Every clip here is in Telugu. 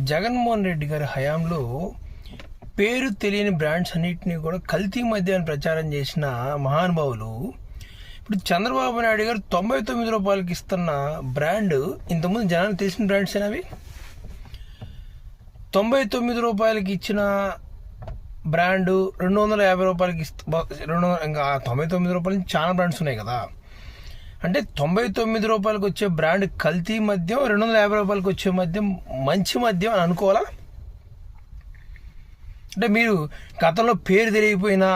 జగన్మోహన్ రెడ్డి గారి హయాంలో పేరు తెలియని బ్రాండ్స్ అన్నింటినీ కూడా కల్తీ మద్యాన్ని ప్రచారం చేసిన మహానుభావులు ఇప్పుడు చంద్రబాబు నాయుడు గారు 99 రూపాయలకి ఇస్తున్న బ్రాండ్ ఇంతకుముందు జనానికి తెలిసిన బ్రాండ్స్ అవి 99 రూపాయలకి ఇచ్చిన బ్రాండు 250 రూపాయలకి ఇంకా 99 రూపాయల నుంచి చాలా బ్రాండ్స్ ఉన్నాయి కదా. అంటే 99 రూపాయలకి వచ్చే బ్రాండ్ కల్తీ మద్యం, 250 రూపాయలకి వచ్చే మద్యం మంచి మద్యం అని అనుకోవాలా? అంటే మీరు గతంలో పేరు తెలియకపోయినా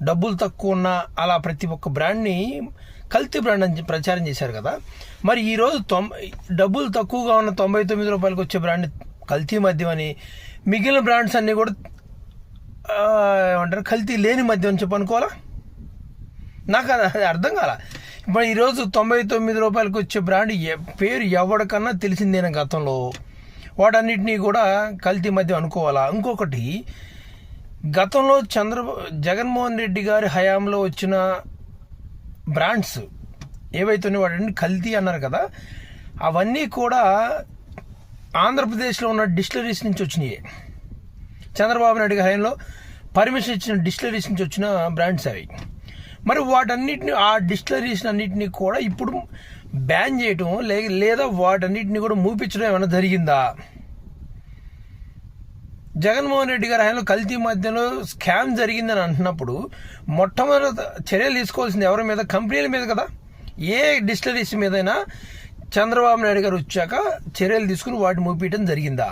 డబ్బులు తక్కువ ఉన్నా అలా ప్రతి ఒక్క బ్రాండ్ని కల్తీ బ్రాండ్ అని ప్రచారం చేశారు కదా. మరి ఈరోజు డబ్బులు తక్కువగా ఉన్న 99 రూపాయలకి వచ్చే బ్రాండ్ కల్తీ మద్యం అని, మిగిలిన బ్రాండ్స్ అన్నీ కూడా ఏమంటారు కల్తీ లేని మద్యం అని చెప్పి అనుకోవాలా? నాకు అది అర్థం కాల. ఇప్పుడు ఈరోజు 99 రూపాయలకి వచ్చే బ్రాండ్ పేరు ఎవరికన్నా తెలిసిందేనా గతంలో? వాటన్నిటినీ కూడా కల్తీ మద్యం అనుకోవాలా? ఇంకొకటి, గతంలో జగన్మోహన్ రెడ్డి గారి హయాంలో వచ్చిన బ్రాండ్స్ ఏవైతే వాటిని కల్తీ అన్నారు కదా, అవన్నీ కూడా ఆంధ్రప్రదేశ్లో ఉన్న డిస్టిలరీస్ నుంచి వచ్చినాయి. చంద్రబాబు నాయుడు గారి హయాంలో పర్మిషన్ ఇచ్చిన డిస్టిలరీస్ నుంచి వచ్చిన బ్రాండ్స్ అవి. మరి వాటన్నిటిని, ఆ డిస్టిలరీస్ అన్నింటినీ కూడా ఇప్పుడు బ్యాన్ చేయటం లేదా వాటన్నిటిని కూడా మూపించడం ఏమైనా జరిగిందా? జగన్మోహన్ రెడ్డి గారి హయాంలో కల్తీ మధ్యలో స్కామ్ జరిగిందని అంటున్నప్పుడు మొట్టమొదటి చర్యలు తీసుకోవాల్సింది ఎవరి మీద? కంపెనీల మీద కదా. ఏ డిస్టిలరీస్ మీదైనా చంద్రబాబు నాయుడు గారు వచ్చాక చర్యలు తీసుకుని వాటిని మూపించడం జరిగిందా?